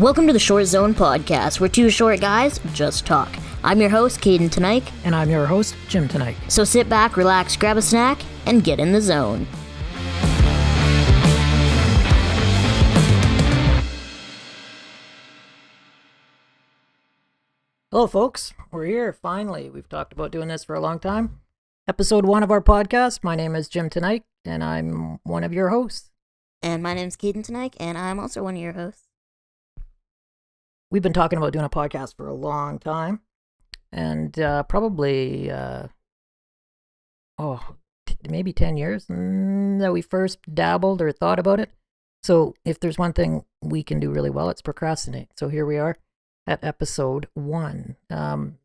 Welcome to the Short Zone Podcast, where two short guys just talk. I'm your host, Caden Tonight. And I'm your host, Jim Tonight. So sit back, relax, grab a snack, and get in the zone. Hello, folks. We're here, finally. We've talked about doing this for a long time. Episode 1 of our podcast. My name is Jim Tonight, and I'm one of your hosts. And my name's Caden Tonight, and I'm also one of your hosts. We've been talking about doing a podcast for a long time, and probably, maybe 10 years that we first dabbled or thought about it. So if there's one thing we can do really well, it's procrastinate. So here we are at episode 1. The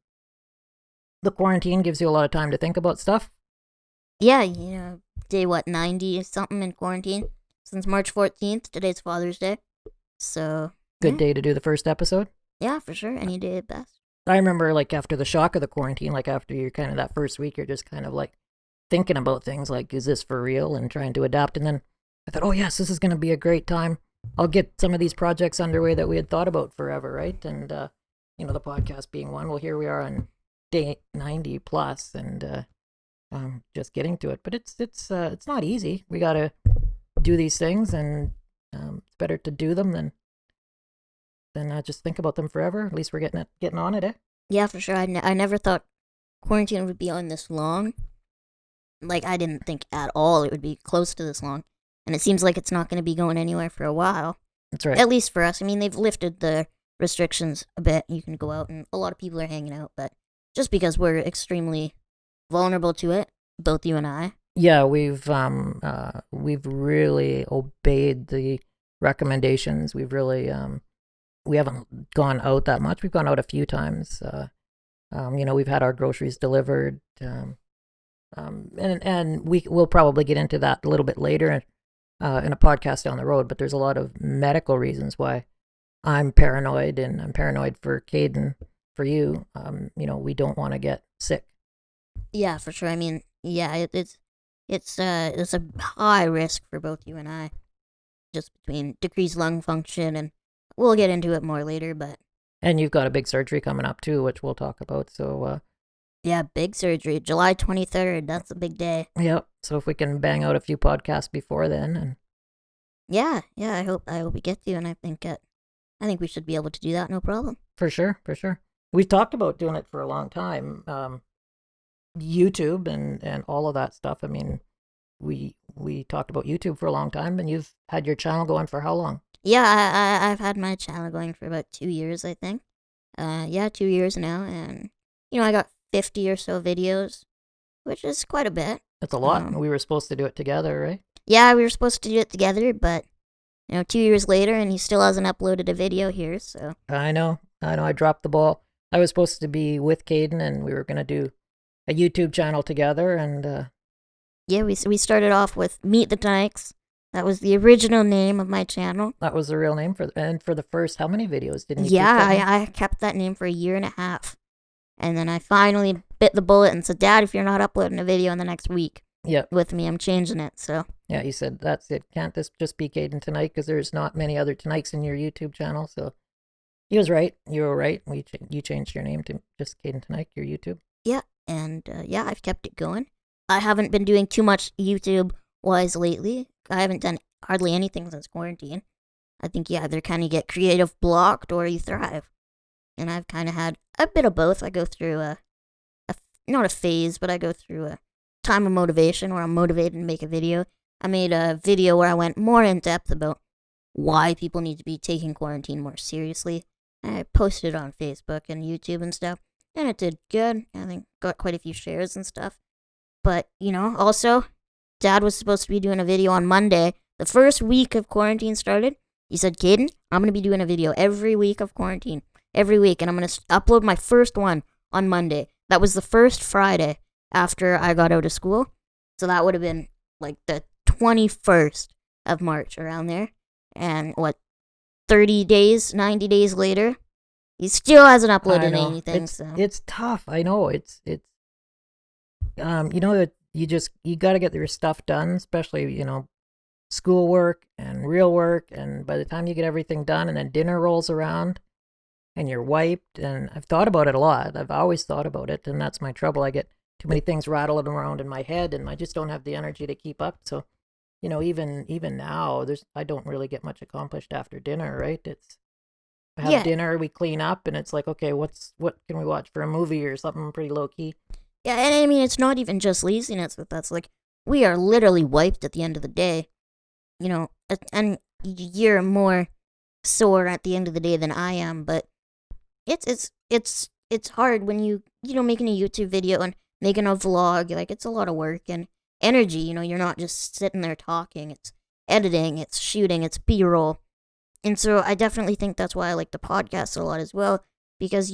quarantine gives you a lot of time to think about stuff. Yeah, day 90 something in quarantine since March 14th. Today's Father's Day. So Good day to do the first episode. Yeah, for sure. Any day at best. I remember, after the shock of the quarantine, after you're kind of that first week, you're just kind of thinking about things is this for real, and trying to adapt. And then I thought, oh yes, this is going to be a great time. I'll get some of these projects underway that we had thought about forever, right? And the podcast being one. Well, here we are on day 90 plus, and just getting to it. But it's not easy. We got to do these things, and it's better to do them than just think about them forever. At least we're getting on it, eh? Yeah, for sure. I never thought quarantine would be on this long. I didn't think at all it would be close to this long. And it seems like it's not going to be going anywhere for a while. That's right. At least for us. I mean, they've lifted the restrictions a bit. You can go out, and a lot of people are hanging out. But just because we're extremely vulnerable to it, both you and I. Yeah, we've really obeyed the recommendations. We've really we haven't gone out that much. We've gone out a few times. We've had our groceries delivered, and we'll probably get into that a little bit later in a podcast down the road. But there's a lot of medical reasons why I'm paranoid, and I'm paranoid for Caden, for you. We don't want to get sick. Yeah, for sure. I mean, yeah, it's a high risk for both you and I, just between decreased lung function, and we'll get into it more later. And you've got a big surgery coming up too, which we'll talk about. So yeah, big surgery, July 23rd. That's a big day. Yep. So if we can bang out a few podcasts before then, and yeah, I hope we get to, and I think we should be able to do that, no problem. For sure. We've talked about doing it for a long time. YouTube and all of that stuff. I mean, we talked about YouTube for a long time, and you've had your channel going for how long? Yeah, I've had my channel going for about 2 years, I think. 2 years now, and I got 50 or so videos, which is quite a bit. That's a lot. We were supposed to do it together, right? Yeah, we were supposed to do it together, but 2 years later, and he still hasn't uploaded a video here. So I know. I dropped the ball. I was supposed to be with Caden, and we were going to do a YouTube channel together, and yeah, we started off with Meet the Tykes. That was the original name of my channel. That was the real name for the first, how many videos didn't you? Yeah, I kept that name for a year and a half, and then I finally bit the bullet and said, "Dad, if you're not uploading a video in the next week, with me, I'm changing it." So yeah, he said, "That's it. Can't this just be Caden Tonight? Because there's not many other Tonights in your YouTube channel." So he was right. You were right. You changed your name to just Caden Tonight, your YouTube. Yeah, and I've kept it going. I haven't been doing too much YouTube-wise lately. I haven't done hardly anything since quarantine. I think you either kind of get creative blocked or you thrive. And I've kind of had a bit of both. I go through not a phase, but I go through a time of motivation where I'm motivated to make a video. I made a video where I went more in depth about why people need to be taking quarantine more seriously. I posted it on Facebook and YouTube and stuff, and it did good. I think got quite a few shares and stuff. But, also, Dad was supposed to be doing a video on Monday. The first week of quarantine started. He said, "Caden, I'm going to be doing a video every week of quarantine. Every week. And I'm going to upload my first one on Monday." That was the first Friday after I got out of school. So that would have been the 21st of March, around there. And 90 days later, he still hasn't uploaded anything. It's tough. I know. It's that you got to get your stuff done, especially, schoolwork and real work, and by the time you get everything done and then dinner rolls around and you're wiped, and I've thought about it a lot. I've always thought about it, and that's my trouble. I get too many things rattling around in my head, and I just don't have the energy to keep up. So, even now, I don't really get much accomplished after dinner, right? It's have Yeah, dinner, we clean up, and it's like, okay, what can we watch for a movie or something pretty low key? yeah, and I mean, it's not even just laziness, but that's like, we are literally wiped at the end of the day, and you're more sore at the end of the day than I am, but it's hard when making a YouTube video and making a vlog. Like, it's a lot of work and energy. You're not just sitting there talking. It's editing, it's shooting, it's B-roll. And so I definitely think that's why I like the podcast a lot as well, because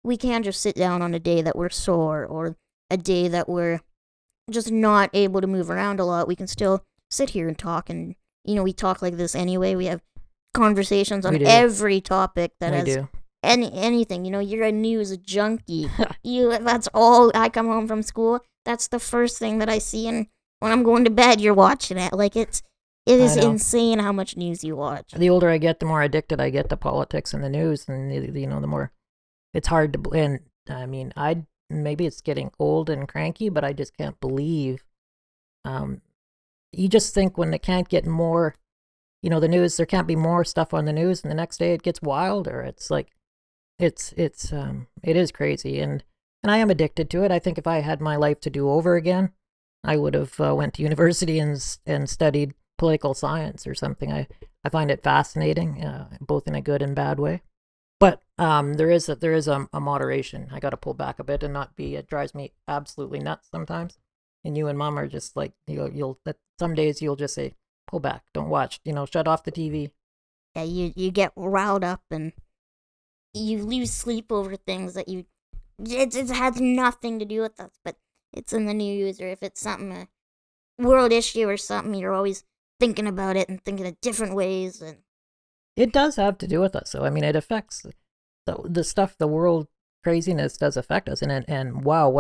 we can't just sit down on a day that we're sore or a day that we're just not able to move around a lot. We can still sit here and talk, and we talk like this anyway. We have conversations We on do. every topic that We has do. anything. You're a news junkie. That's all. I come home from school, that's the first thing that I see, and when I'm going to bed, you're watching it. Like, it I is know. insane how much news you watch. The older I get, the more addicted I get to politics and the news, and the more it's hard to. And I mean, maybe it's getting old and cranky, but I just can't believe. You just think when it can't get more, the news, there can't be more stuff on the news, and the next day it gets wilder. It's like, it is crazy, and I am addicted to it. I think if I had my life to do over again, I would have went to university and studied political science or something. I find it fascinating, both in a good and bad way. But there is a moderation. I got to pull back a bit and not be. It drives me absolutely nuts sometimes. And you and Mom are just like, you'll some days you'll just say, pull back, don't watch. Shut off the TV. Yeah, you get riled up and you lose sleep over things that it has nothing to do with us, but it's in the news, or if it's something, a world issue or something, you're always thinking about it and thinking of different ways. And It does have to do with us. So I mean, it affects the stuff. The world craziness does affect us. And wow,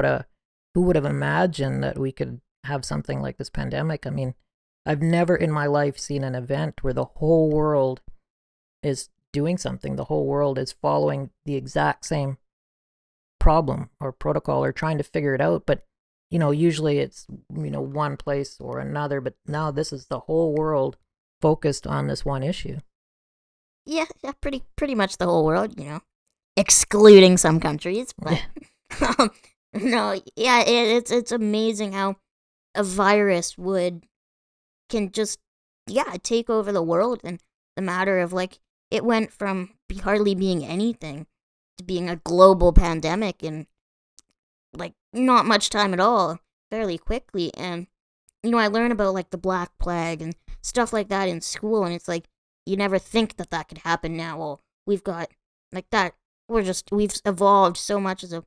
who would have imagined that we could have something like this pandemic? I mean, I've never in my life seen an event where the whole world is doing something. The whole world is following the exact same problem or protocol or trying to figure it out. But usually it's one place or another. But now this is the whole world focused on this one issue. yeah, pretty much the whole world, excluding some countries, but no, yeah, it's amazing how a virus can just take over the world in the matter of, like, it went from hardly being anything to being a global pandemic in, like, not much time at all, fairly quickly. And I learn about, like, the Black Plague and stuff like that in school, and it's like, you never think that could happen now. Well, we've got, like, that. We've evolved so much as a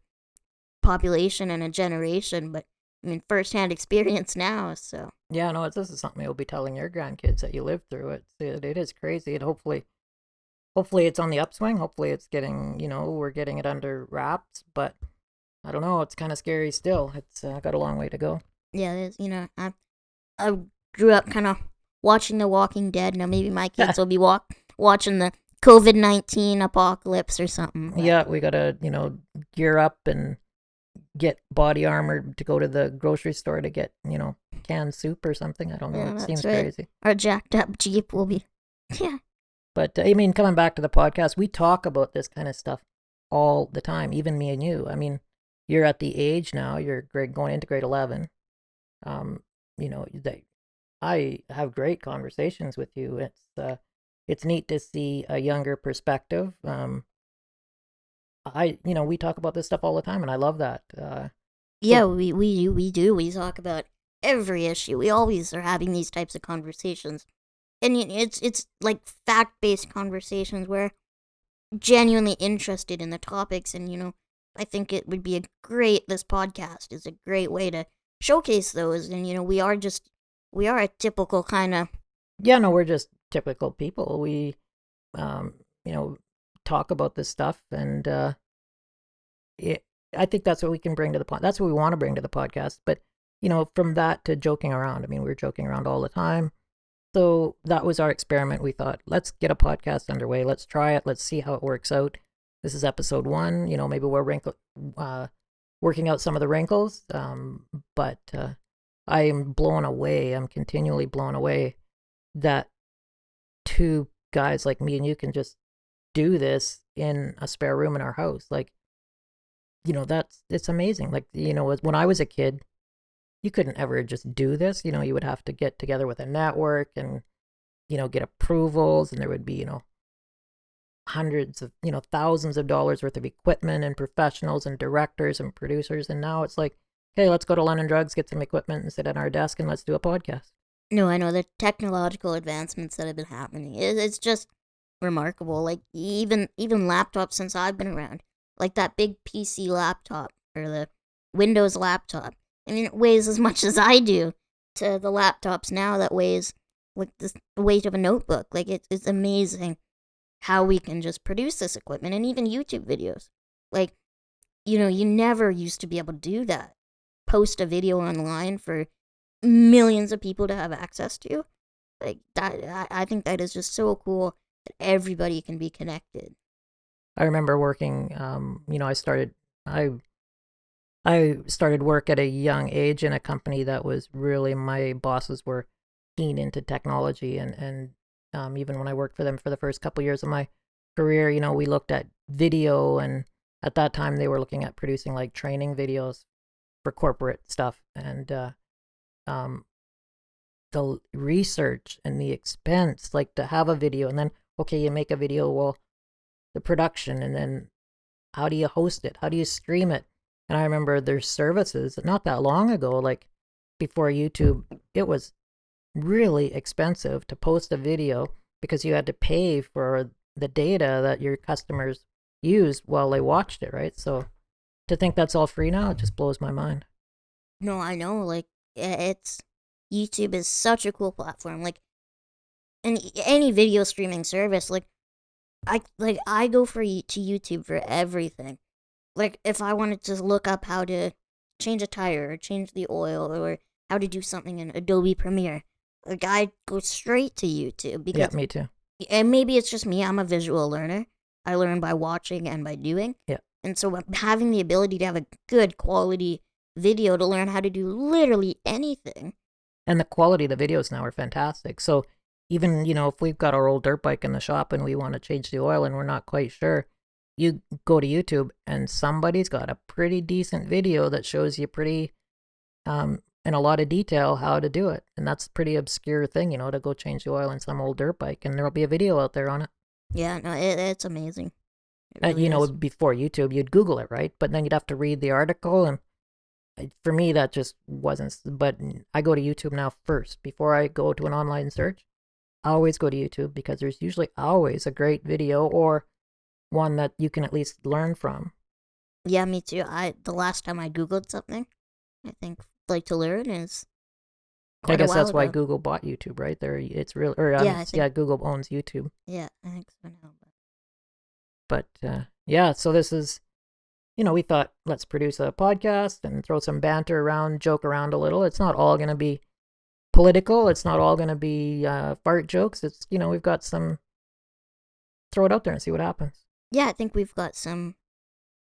population and a generation, but I mean, firsthand experience now. So Yeah, no, this is something you'll be telling your grandkids that you lived through. It is crazy, and hopefully it's on the upswing. Hopefully it's getting, we're getting it under wraps. But I don't know. It's kind of scary still. It's got a long way to go. yeah, it is, I grew up kind of watching The Walking Dead. Now maybe my kids will be watching the COVID-19 apocalypse or something. But Yeah, we gotta, gear up and get body armor to go to the grocery store to get, canned soup or something. I don't know. yeah, It that's seems right. crazy. Our jacked up Jeep will be. Yeah. But I mean, coming back to the podcast, we talk about this kind of stuff all the time, even me and you. I mean, you're at the age now, you're going into grade 11. That I have great conversations with you. It's neat to see a younger perspective. We talk about this stuff all the time, and I love that. Yeah, we do. We talk about every issue. We always are having these types of conversations, and it's like fact-based conversations where genuinely interested in the topics, and I think it would be this podcast is a great way to showcase those. And we are a typical kind of. Yeah, no, we're just typical people. We talk about this stuff, and I think that's what we can bring to the podcast. That's what we want to bring to the podcast. But from that to joking around, I mean, we're joking around all the time. So that was our experiment. We thought, let's get a podcast underway. Let's try it. Let's see how it works out. This is episode 1. Maybe we're working out some of the wrinkles. But I am blown away. I'm continually blown away that 2 guys like me and you can just do this in a spare room in our house. Like, it's amazing. Like, when I was a kid, you couldn't ever just do this. You would have to get together with a network and, get approvals, and there would be, hundreds of, thousands of dollars worth of equipment and professionals and directors and producers. And now it's like, hey, let's go to London Drugs, get some equipment and sit at our desk and let's do a podcast. No, I know the technological advancements that have been happening. It's just remarkable. Like even laptops since I've been around, like that big PC laptop or the Windows laptop. I mean, it weighs as much as I do to the laptops now that weighs like the weight of a notebook. Like it's amazing how we can just produce this equipment, and even YouTube videos. Like, you never used to be able to do that. Post a video online for millions of people to have access to. Like that, I think that is just so cool that everybody can be connected. I remember working. I started work at a young age in a company that was really, my bosses were keen into technology, and even when I worked for them for the first couple years of my career, we looked at video, and at that time they were looking at producing like training videos for corporate stuff, and the research and the expense, like to have a video, and then okay, you make a video, well, the production, and then how do you host it? How do you stream it? And I remember there's services not that long ago, like before YouTube, it was really expensive to post a video because you had to pay for the data that your customers used while they watched it, right? So to think that's all free now, it just blows my mind. No, I know. Like it's YouTube is such a cool platform. Like any video streaming service, like I go to YouTube for everything. Like if I wanted to look up how to change a tire or change the oil or how to do something in Adobe Premiere, like I go straight to YouTube because Yeah, me too. And maybe it's just me. I'm a visual learner. I learn by watching and by doing. Yeah. And so having the ability to have a good quality video to learn how to do literally anything. And the quality of the videos now are fantastic. So even, if we've got our old dirt bike in the shop and we want to change the oil and we're not quite sure, you go to YouTube and somebody's got a pretty decent video that shows you pretty, in a lot of detail how to do it. And that's a pretty obscure thing, to go change the oil in some old dirt bike, and there'll be a video out there on it. Yeah, no, it's amazing. It really is. Before YouTube, you'd Google it, right? But then you'd have to read the article, and for me, that just wasn't. But I go to YouTube now first. Before I go to an online search, I always go to YouTube because there's usually always a great video or one that you can at least learn from. Yeah, me too. The last time I Googled something, I think like to learn is I guess that's why ago. Google bought YouTube, right? It's real, Google owns YouTube. Yeah, I think so now. But yeah, so this is, we thought let's produce a podcast and throw some banter around, joke around a little. It's not all going to be political. It's not all going to be fart jokes. It's, we've got some, throw it out there and see what happens. Yeah, I think we've got some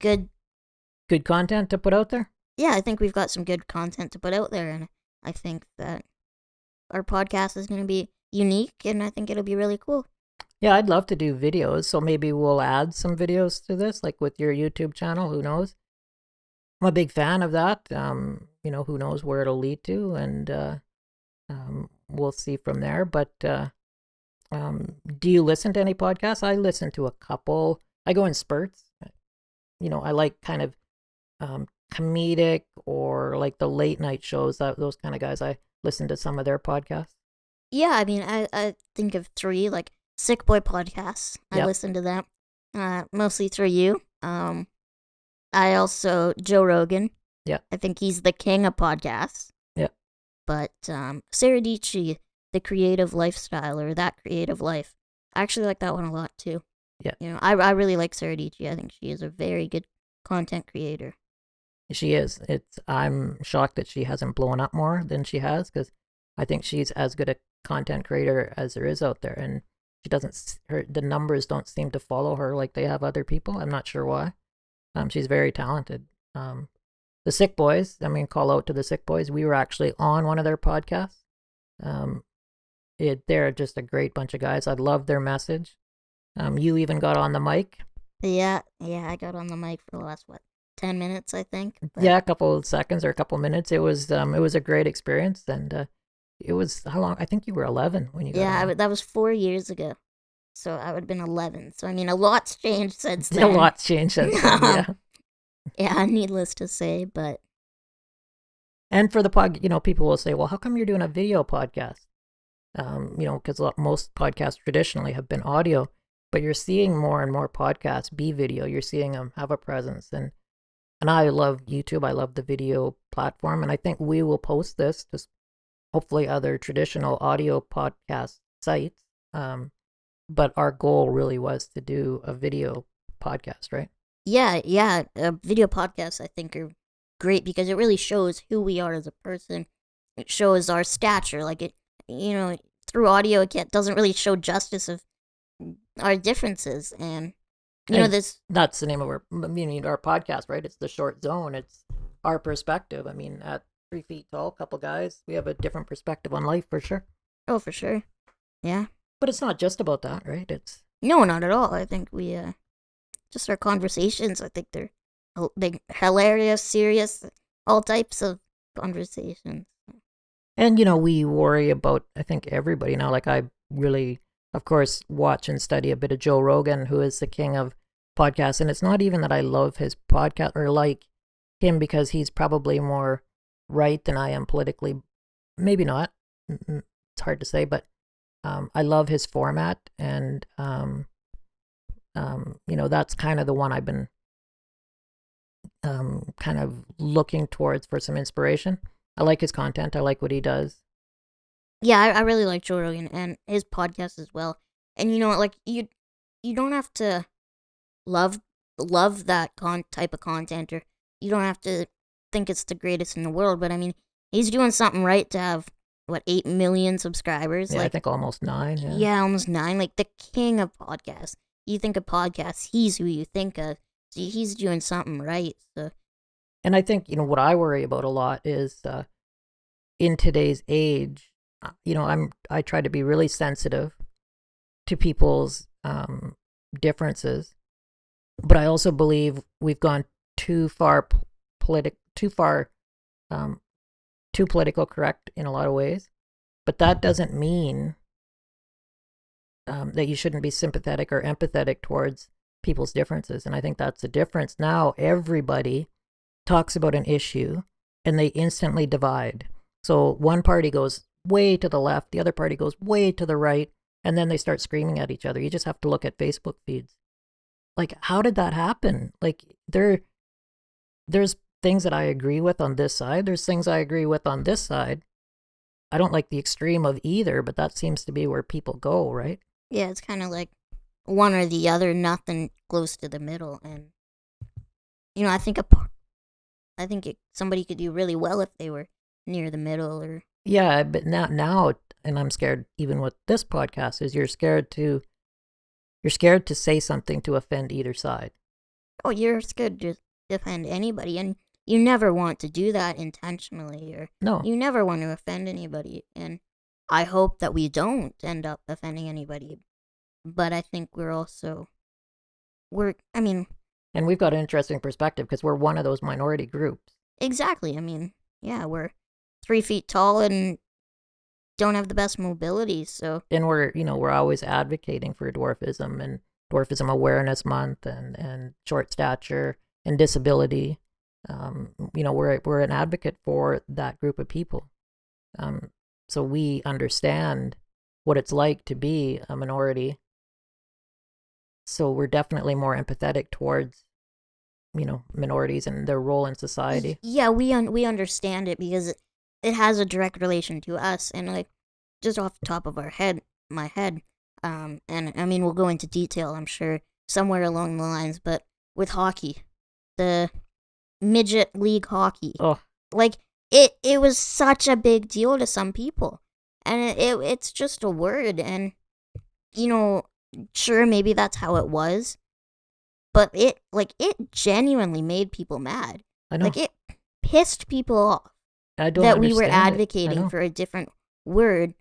good content to put out there. Yeah, I think we've got some good content to put out there, and I think that our podcast is going to be unique, and I think it'll be really cool. Yeah, I'd love to do videos, so maybe we'll add some videos to this, like with your YouTube channel, who knows? I'm a big fan of that. Who knows where it'll lead to, and we'll see from there. But do you listen to any podcasts? I listen to a couple. I go in spurts. I like kind of comedic or like the late night shows, those kind of guys. I listen to some of their podcasts. Yeah, I mean, I think of 3, like Sick Boy podcasts. I Yep. listen to them mostly through you. I also Joe Rogan. Yeah. I think he's the king of podcasts. Yeah. But Sarah Dietschy, The Creative Lifestyle, or That Creative Life. I actually like that one a lot too. Yeah. I really like Sarah Dietschy. I think she is a very good content creator. She is. I'm shocked that she hasn't blown up more than she has, because I think she's as good a content creator as there is out there, and she doesn't. The numbers don't seem to follow her like they have other people. I'm not sure why. She's very talented. The Sick Boys. I mean, call out to the Sick Boys. We were actually on one of their podcasts. They're just a great bunch of guys. I love their message. You even got on the mic. Yeah, I got on the mic for the last 10 minutes, I think. But yeah, a couple of seconds or a couple of minutes. It was a great experience, and it was how long? I think you were 11 when you got on. That was 4 years ago, so I would have been 11. So I mean, a lot's changed since then. A lot's changed since then. Yeah. Yeah, needless to say, but. And for the people will say, "Well, how come you're doing a video podcast?" Because most podcasts traditionally have been audio, but you're seeing more and more podcasts be video. You're seeing them have a presence, and I love YouTube. I love the video platform, and I think we will post this to hopefully other traditional audio podcast sites. But our goal really was to do a video podcast, right? Yeah. Video podcasts, I think, are great because it really shows who we are as a person. It shows our stature. Like it, through audio, it doesn't really show justice of our differences. And, that's the name of our podcast, right? It's the Short Zone. It's our perspective. I mean, at 3 feet tall, couple guys, we have a different perspective on life for sure. Oh, for sure. Yeah. But it's not just about that, right? No, not at all. I think we, just our conversations, I think they're hilarious, serious, all types of conversations. And, we worry about, I think, everybody now. Like, I really, of course, watch and study a bit of Joe Rogan, who is the king of podcasts. And it's not even that I love his podcast or like him because he's probably more right than I am politically. Maybe not. It's hard to say, but I love his format. And, that's kind of the one I've been kind of looking towards for some inspiration. I like his content. I like what he does. Yeah, I really like Joe Rogan and his podcast as well. And you don't have to love that type of content, or you don't have to think it's the greatest in the world. But I mean, he's doing something right to have 8 million subscribers. Yeah, I think almost 9. Yeah, almost 9. Like the king of podcasts. You think of podcasts, he's who you think of. So he's doing something right. So. And I think what I worry about a lot is in today's age. I try to be really sensitive to people's differences, but I also believe we've gone too political correct in a lot of ways. But that doesn't mean that you shouldn't be sympathetic or empathetic towards people's differences. And I think that's the difference. Now everybody talks about an issue and they instantly divide. So one party goes way to the left, the other party goes way to the right, and then they start screaming at each other. You just have to look at Facebook feeds. Like, how did that happen? Like, there's things that I agree with on this side. There's things I agree with on this side. I don't like the extreme of either, but that seems to be where people go, right? Yeah, it's kind of like one or the other, nothing close to the middle. And, I think somebody could do really well if they were near the middle or. Yeah, but now, and I'm scared even with this podcast, is you're scared to say something to offend either side. Oh, you're scared to offend anybody, and you never want to do that intentionally, or no, you never want to offend anybody, and I hope that we don't end up offending anybody. But I think and we've got an interesting perspective because we're one of those minority groups. Exactly. I mean, yeah, we're 3 feet tall and don't have the best mobility, so. And we're always advocating for dwarfism and Dwarfism Awareness Month and short stature and disability. We're an advocate for that group of people. So we understand what it's like to be a minority. So we're definitely more empathetic towards, minorities and their role in society. Yeah, we understand it because it has a direct relation to us, and just off the top of my head, and I mean we'll go into detail, I'm sure, somewhere along the lines, but with hockey, the midget league hockey, oh, it was such a big deal to some people. and it's just a word, and sure, maybe that's how it was, but it genuinely made people mad. I know. Like, it pissed people off I don't that we were understand it. I advocating know. for a different word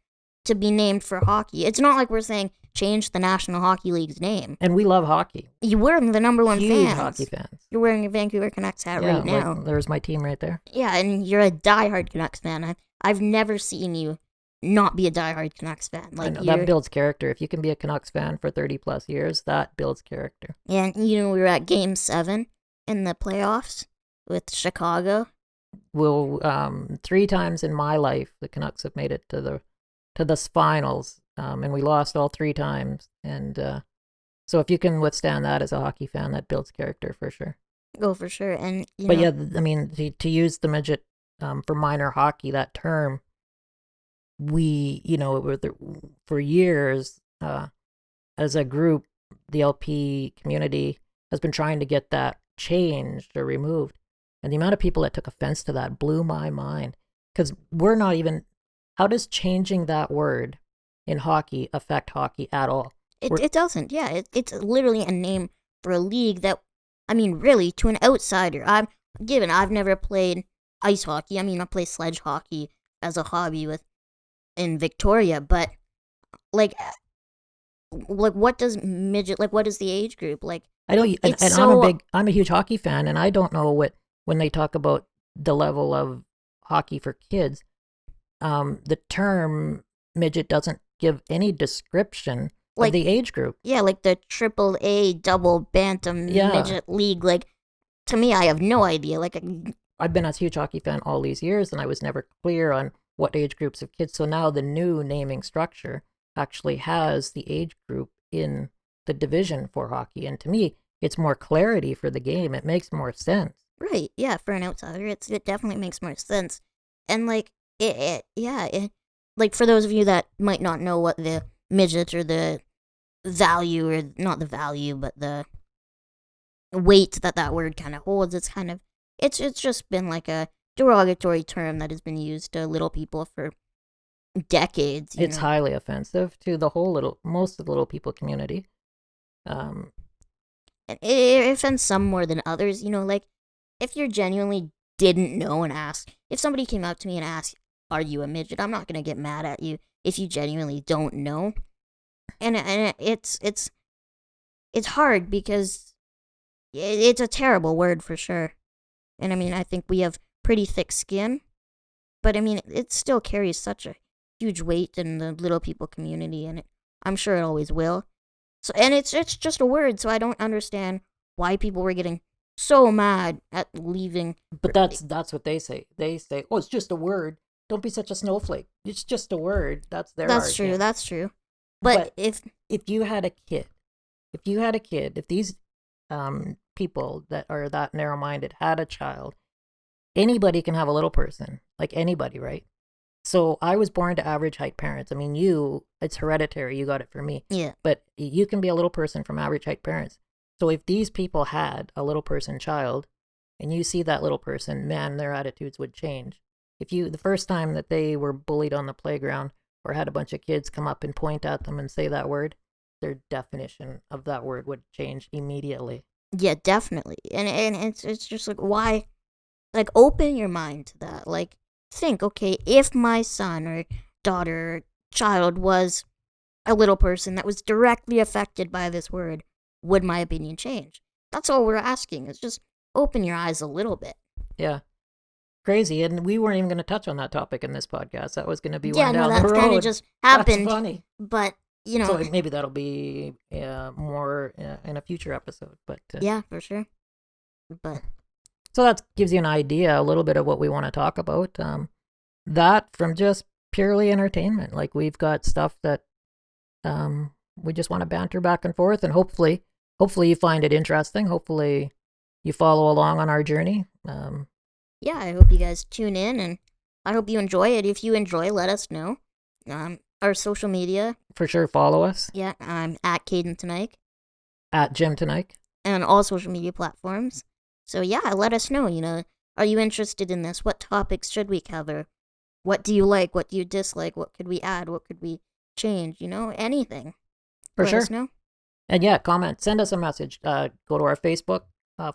to be named for hockey. It's not like we're saying change the National Hockey League's name. And we love hockey. You were the number one Huge fans. hockey fans. You're wearing a Vancouver Canucks hat Yeah, right now. like, there's my team right there. Yeah, and you're a diehard Canucks fan. I've never seen you not be a diehard Canucks fan. I know, that builds character. If you can be a Canucks fan for 30 plus years, that builds character. And we were at Game 7 in the playoffs with Chicago. Well, 3 times in my life, the Canucks have made it to the finals, and we lost all 3 times. And so if you can withstand that as a hockey fan, that builds character for sure. Oh, for sure. And but yeah, I mean, to use the midget for minor hockey, that term, we, for years, as a group, the LP community has been trying to get that changed or removed. And the amount of people that took offense to that blew my mind. Because we're not even, how does changing that word in hockey affect hockey at all? It doesn't, yeah. It's literally a name for a league that, I mean, really, to an outsider, I've never played ice hockey. I mean, I play sledge hockey as a hobby in Victoria, but, like what does midget, what is the age group? I don't, and I'm a huge hockey fan, and I don't know when they talk about the level of hockey for kids, the term midget doesn't give any description of the age group. Yeah, like the AAA double bantam midget league. To me, I have no idea. I've been a huge hockey fan all these years, and I was never clear on what age groups of kids. So now the new naming structure actually has the age group in the division for hockey. And to me, it's more clarity for the game. It makes more sense. Right, yeah, for an outsider, it definitely makes more sense. And, for those of you that might not know what the midget or the value, or not the value, but the weight that word kind of holds, it's just been like a derogatory term that has been used to little people for decades. It's highly offensive to most of the little people community. It offends some more than others, if you genuinely didn't know and asked, if somebody came up to me and asked, are you a midget? I'm not going to get mad at you if you genuinely don't know. And it's hard because it's a terrible word for sure. And I mean, I think we have pretty thick skin, but I mean, it still carries such a huge weight in the little people community, and I'm sure it always will. So, and it's just a word, so I don't understand why people were getting so mad at leaving. But that's what they say. They say, "Oh, it's just a word. Don't be such a snowflake. It's just a word." That's their argument. That's true. But if you had a kid, if these people that are that narrow-minded had a child, anybody can have a little person, like anybody, right? So I was born to average height parents. I mean, it's hereditary. You got it from me. Yeah. But you can be a little person from average height parents. So if these people had a little person child, and you see that little person, man, their attitudes would change. The first time that they were bullied on the playground or had a bunch of kids come up and point at them and say that word, their definition of that word would change immediately. Yeah, definitely. And it's just why? Open your mind to that. Think, okay, if my son or daughter or child was a little person that was directly affected by this word, would my opinion change? That's all we're asking, is just open your eyes a little bit. Yeah. Crazy. And we weren't even going to touch on that topic in this podcast. That was going to be one down the road. Yeah, that kind of just happened. That's funny. But, So maybe that'll be more in a future episode. But yeah, for sure. But so that gives you an idea, a little bit of what we want to talk about. That from just purely entertainment. We've got stuff that we just want to banter back and forth, and hopefully you find it interesting. Hopefully you follow along on our journey. Yeah, I hope you guys tune in, and I hope you enjoy it. If you enjoy, let us know. Our social media. For sure, follow us. Yeah, I'm at Caden Tonight. At Jim Tonight. And all social media platforms. So yeah, let us know, are you interested in this? What topics should we cover? What do you like? What do you dislike? What could we add? What could we change? Anything. For Let sure. us know. And yeah, comment. Send us a message. Go to our Facebook.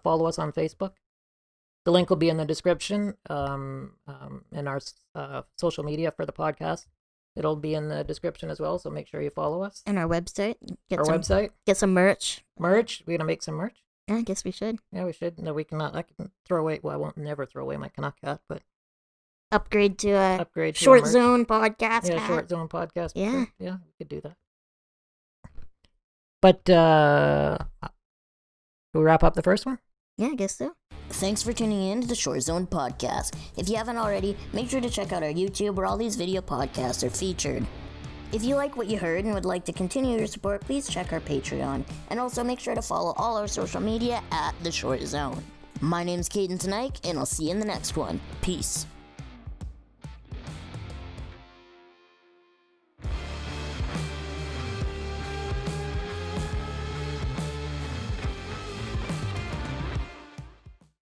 Follow us on Facebook. The link will be in the description. In our social media for the podcast, it'll be in the description as well. So make sure you follow us. And our website. Website. Get some merch. Merch. We're gonna make some merch. Yeah, I guess we should. Yeah, we should. No, we cannot. I can throw away. Well, I won't never throw away my Canuck hat, but Upgrade to a upgrade to a Short merch. Zone podcast. Yeah, hat. Short Zone podcast. Yeah. Yeah, we could do that. But we'll wrap up the first one. Yeah, I guess so. Thanks for tuning in to the Short Zone podcast. If you haven't already, make sure to check out our YouTube where all these video podcasts are featured. If you like what you heard and would like to continue your support, please check our Patreon. And also make sure to follow all our social media at The Short Zone. My name's Caden Tonight, and I'll see you in the next one. Peace.